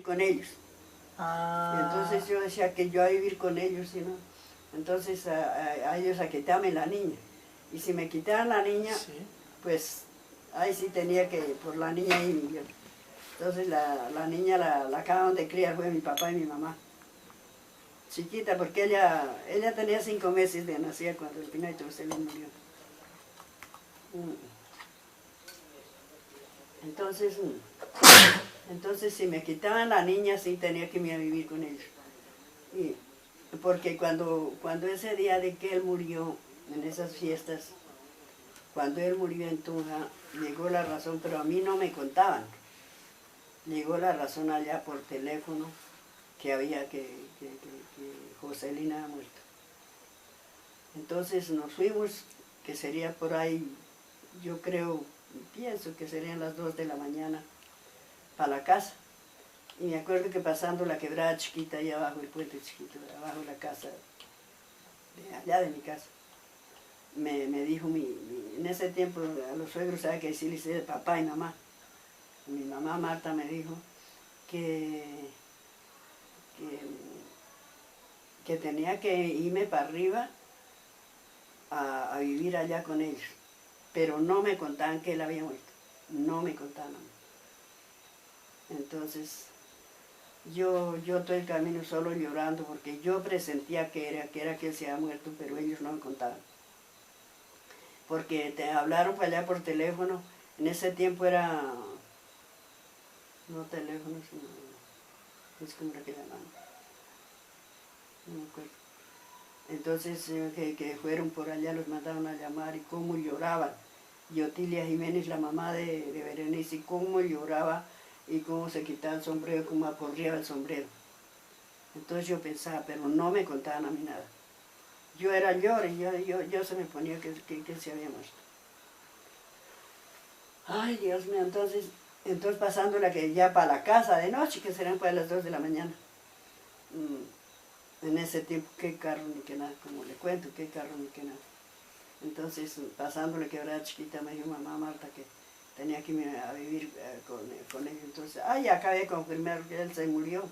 con ellos. Ah. Entonces yo decía que yo a vivir con ellos, ¿sí, no? Entonces a ellos a quitarme la niña. Y si me quitaran la niña, Sí. pues ahí sí tenía que, por la niña irme yo. Entonces la niña la acaban de criar, fue mi papá y mi mamá. Chiquita, porque ella tenía 5 meses de nacida cuando el Pinaito se le murió. Entonces si me quitaban la niña, sí tenía que irme a vivir con ellos. Porque cuando ese día de que él murió, en esas fiestas, cuando él murió en Tunja, llegó la razón, pero a mí no me contaban. Llegó la razón allá por teléfono que había que Joselina ha muerto. Entonces nos fuimos, que sería por ahí, yo creo, pienso que serían las 2 de la mañana, para la casa. Y me acuerdo que pasando la quebrada chiquita, ahí abajo, el puente chiquito, abajo la casa, de allá de mi casa, me dijo en ese tiempo a los suegros había que decirles de papá y mamá. Mi mamá Marta me dijo que tenía que irme para arriba a vivir allá con ellos, pero no me contaban que él había muerto, no me contaban. Entonces yo todo el camino solo llorando porque yo presentía que era que él se había muerto, pero ellos no me contaban. Porque te hablaron para allá por teléfono, en ese tiempo era, no teléfono, sino, es como era que llamaban, no me acuerdo. Entonces que fueron por allá, los mandaron a llamar y cómo lloraban. Y Otilia Jiménez, la mamá de Berenice, y cómo lloraba y cómo se quitaba el sombrero, cómo aporreaba el sombrero. Entonces yo pensaba, pero no me contaban a mí nada. Yo era llore, yo se me ponía que se había muerto. Ay, Dios mío, entonces pasándola que ya para la casa de noche, que serán para las 2 de la mañana. En ese tiempo, qué carro ni qué nada, como le cuento, qué carro ni qué nada. Entonces, pasándole quebrada chiquita, me dijo mamá Marta que tenía que irme a vivir con él. Entonces, acabé de confirmar que él se murió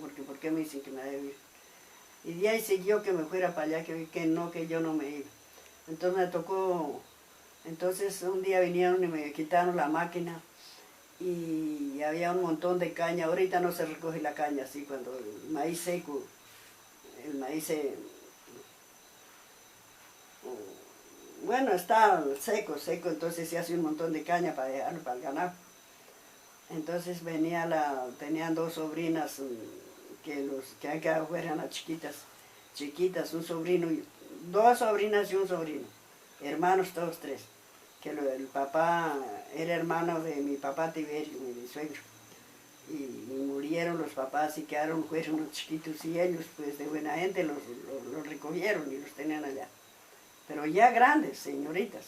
porque ¿por qué me dicen que me debe vivir? Y de ahí siguió que me fuera para allá, que yo no me iba. Entonces me tocó, entonces un día vinieron y me quitaron la máquina y había un montón de caña. Ahorita no se recoge la caña así, cuando el maíz seco, el maíz bueno, está seco, entonces se hace un montón de caña para dejarlo para el ganado. Entonces tenían 2 sobrinas que han quedado fuera, eran chiquitas, un sobrino, 2 sobrinas y un sobrino, hermanos todos 3, que el papá era hermano de mi papá Tiberio, mi suegro, y murieron los papás y fueron los chiquitos, y ellos pues de buena gente los recogieron y los tenían allá. Pero ya grandes, señoritas.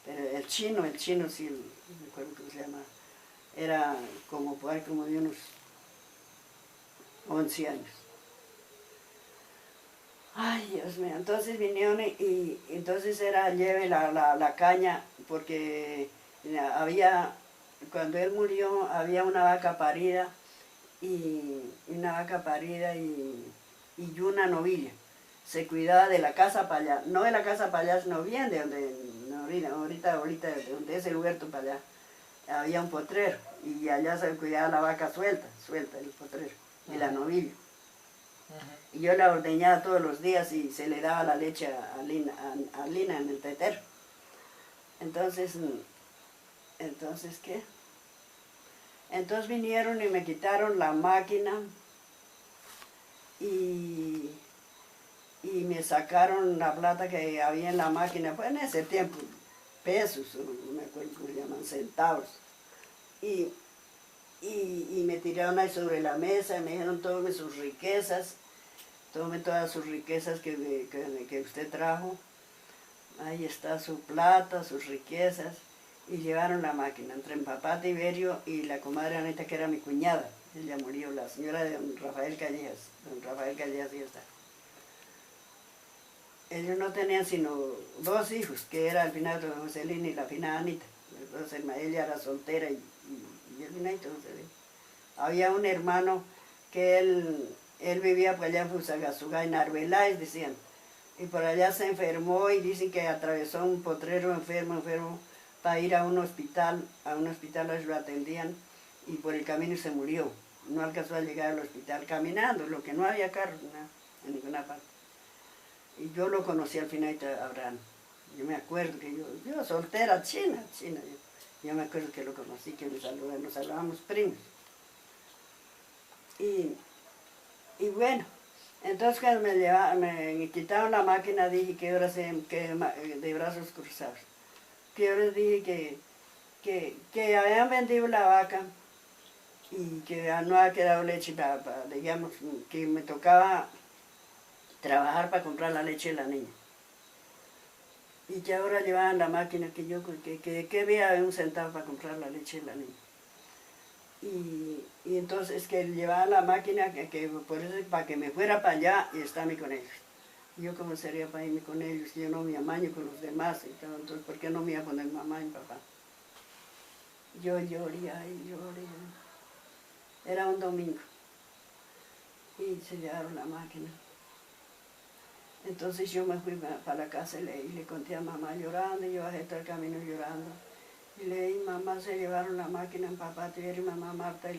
Pero el chino sí, no me acuerdo cómo se llama, era como de unos 11 años. Ay, Dios mío, entonces vinieron y entonces lleve la caña, porque cuando él murió, había una vaca parida y una novilla. Se cuidaba de la casa para allá, no de la casa para allá, sino bien de donde, ahorita de donde es el huerto para allá, había un potrero, y allá se cuidaba la vaca suelta el potrero, y la novilla. Y yo la ordeñaba todos los días y se le daba la leche a Lina en el tetero. Entonces, ¿qué? Entonces vinieron y me quitaron la máquina y me sacaron la plata que había en la máquina, pues en ese tiempo, pesos, no me acuerdo cómo se llaman, centavos. Y me tiraron ahí sobre la mesa y me dijeron, tome sus riquezas, tome todas sus riquezas que usted trajo, ahí está su plata, sus riquezas, y llevaron la máquina entre mi papá Tiberio y la comadre Anita, que era mi cuñada. Ella murió, la señora de don Rafael Callejas ya está. Ellos no tenían sino 2 hijos, que era el finado Joselina y la finada Anita. Entonces ella era soltera y el finadito Joselina. Había un hermano que él vivía por allá en Fusagasugá, en Arbeláez, decían. Y por allá se enfermó y dicen que atravesó un potrero enfermo, para ir a un hospital lo atendían y por el camino se murió. No alcanzó a llegar al hospital caminando, lo que no había carro en ninguna parte. Y yo lo conocí al final de Abraham. Yo me acuerdo que yo soltera, china, yo me acuerdo que lo conocí, que nos saludábamos primos. Y bueno, entonces cuando me quitaron la máquina dije que ahora de brazos cruzados. Que ahora dije que habían vendido la vaca y que no había quedado leche digamos, que me tocaba trabajar para comprar la leche de la niña. Y que ahora llevaban la máquina que había un centavo para comprar la leche de la niña. Y entonces que llevaban la máquina por eso para que me fuera para allá y estarme con ellos. Yo cómo sería para irme con ellos, yo no me amaño con los demás, entonces ¿por qué no me iba a poner mamá y papá? Yo lloré. Era un domingo y se llevaron la máquina. Entonces yo me fui para la casa y le conté a mamá llorando, y yo bajé todo el camino llorando. Y le dije, mamá, se llevaron la máquina en papá, y mamá Marta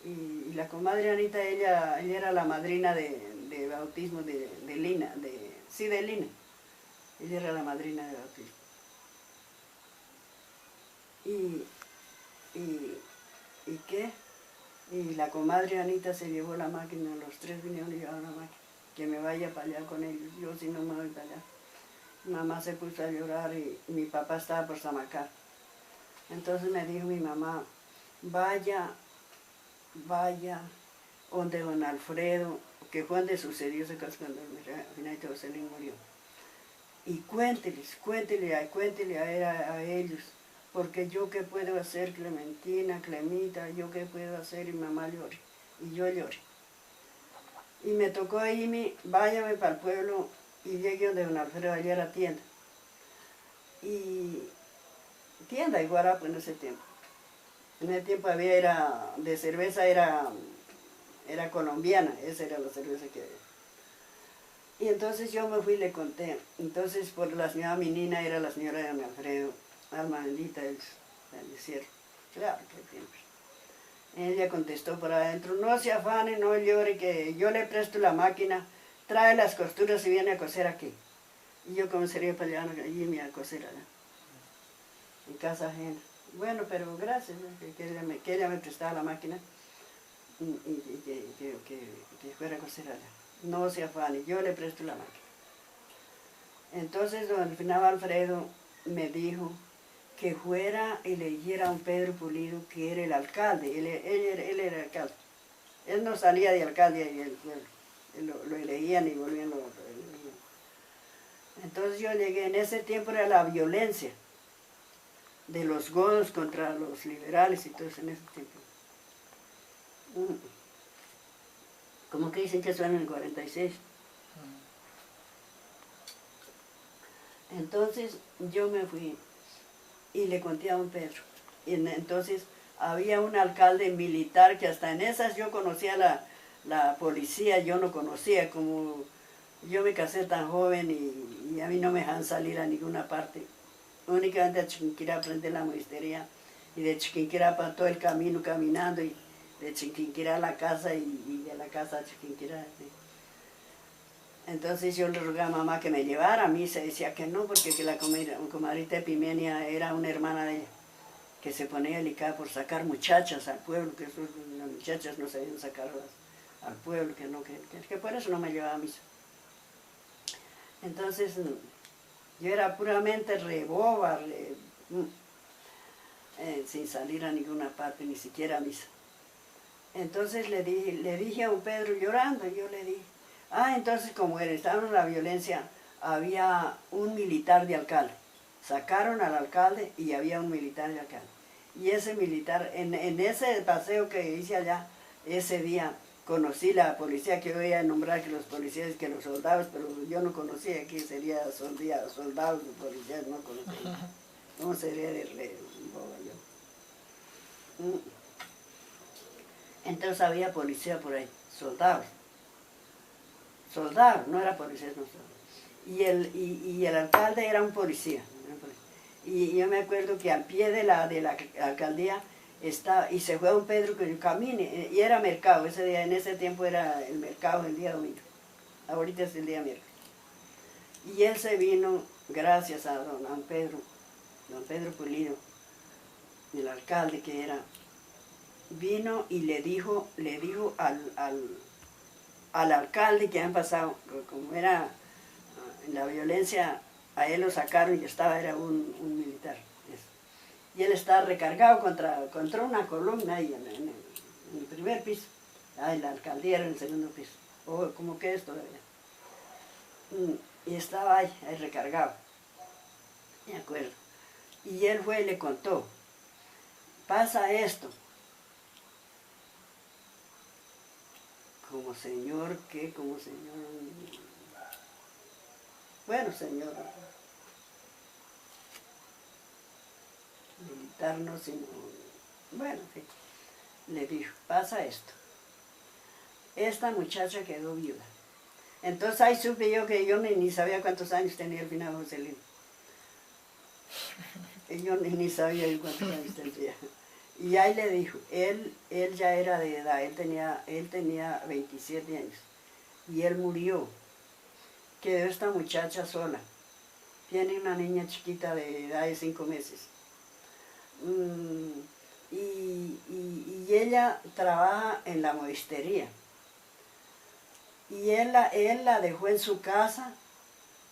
y la comadre Anita, ella era la madrina de bautismo de Lina, de Lina. Ella era la madrina de bautismo. ¿Y qué? Y la comadre Anita se llevó la máquina, los tres vinieron y llevaron la máquina. Que me vaya para allá con ellos, yo si no me voy para allá. Mamá se puso a llorar y mi papá estaba por Samacar. Entonces me dijo mi mamá, vaya donde don Alfredo, que fue donde sucedió ese caso cuando al final de José Luis murió. Y cuéntele a ellos, porque yo qué puedo hacer, Clemita, yo qué puedo hacer, y mamá llore, y yo lloré. Y me tocó irme, váyame para el pueblo, y llegué donde don Alfredo, allá era tienda. Y tienda y guarapo en ese tiempo. En ese tiempo de cerveza era colombiana, esa era la cerveza que había. Y entonces yo me fui y le conté. Entonces por la señora Minina era la señora de don Alfredo, alma bendita, ellos fallecieron. Claro que tiempo. Ella contestó por adentro, no se afane, no llore, que yo le presto la máquina, trae las costuras y viene a coser aquí. Y yo como sería para allá, irme a coser allá, en casa ajena. Bueno, pero gracias, que ella me prestaba la máquina y que fuera a coser allá. No se afane, yo le presto la máquina. Entonces al final Alfredo me dijo que fuera y le dijera a un Pedro Pulido que era el alcalde, él era el alcalde. Él no salía de alcalde ahí el pueblo, lo elegían y volvían lo elegían. Entonces yo llegué, en ese tiempo era la violencia de los godos contra los liberales y todo eso en ese tiempo. Como que dicen que eso era en el 46. Entonces yo me fui y le conté a don Pedro. Y entonces había un alcalde militar que hasta en esas yo conocía la policía, yo no conocía, como yo me casé tan joven y a mí no me dejan salir a ninguna parte. Únicamente a Chiquinquirá aprendí la maestría y de Chiquinquirá para todo el camino caminando y de Chiquinquirá a la casa y de la casa a Chiquinquirá. Entonces yo le rogaba a mamá que me llevara, a mí se decía que no, porque que la comadrita Epimenia era una hermana de ella, que se ponía delicada por sacar muchachas al pueblo, que las muchachas no sabían sacarlas al pueblo, que por eso no me llevaba a misa. Entonces yo era puramente reboba, sin salir a ninguna parte, ni siquiera a misa. Entonces le dije a don Pedro llorando, yo le dije, entonces como estábamos en la violencia, había un militar de alcalde. Sacaron al alcalde y había un militar de alcalde. Y ese militar, en ese paseo que hice allá, ese día conocí la policía, que voy a nombrar que los policías, que los soldados, pero yo no conocía que sería soldados y policías, no conocía. ¿Cómo sería de boba yo? Entonces había policía por ahí, soldados. Soldados, no era policía, no soldados. Y el alcalde era un policía. Y yo me acuerdo que al pie de la alcaldía estaba, y se fue a don Pedro que camine, y era mercado, ese día, en ese tiempo era el mercado, el día domingo. Ahorita es el día miércoles. Y él se vino, gracias a don Pedro Pulido, el alcalde que era, vino y le dijo al alcalde que han pasado, como era la violencia, a él lo sacaron y era un militar. Y él estaba recargado contra una columna ahí en el primer piso. Ahí la alcaldía era en el segundo piso. O como que es todavía. Y estaba ahí recargado. Me acuerdo. Y él fue y le contó. Pasa esto. Como señor, ¿qué? Como señor... Bueno, señor... militar no, sino... Bueno, sí. Le dijo, pasa esto. Esta muchacha quedó viuda. Entonces ahí supe yo que yo ni sabía cuántos años tenía el finado Joselino. Y yo ni sabía cuántos años tendría. Y ahí le dijo, él ya era de edad, él tenía 27 años. Y él murió. Quedó esta muchacha sola. Tiene una niña chiquita de edad de 5 meses. Y ella trabaja en la modistería. Y él la dejó en su casa,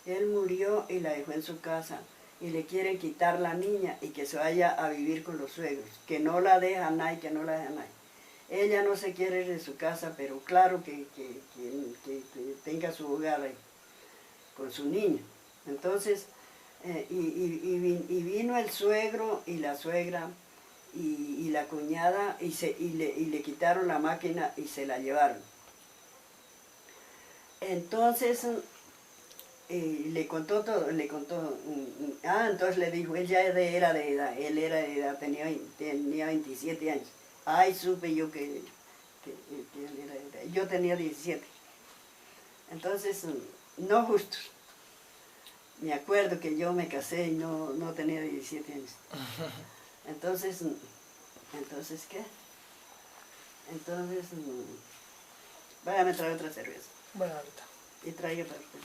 él murió y la dejó en su casa. Y le quieren quitar la niña y que se vaya a vivir con los suegros, que no la deja nadie, que no la deja nadie. Ella no se quiere ir de su casa, pero claro que tenga su hogar ahí, con su niña. Entonces, y vino el suegro y la suegra y la cuñada y le quitaron la máquina y se la llevaron. Entonces, le contó todo, entonces le dijo, él ya era de edad, tenía 27 años. Ay, supe yo que él era de edad, yo tenía 17. Entonces, no justos. Me acuerdo que yo me casé y no tenía 17 años. Entonces, ¿qué? Entonces, váyame a traer otra cerveza. Bueno, ahorita. Y traiga para usted.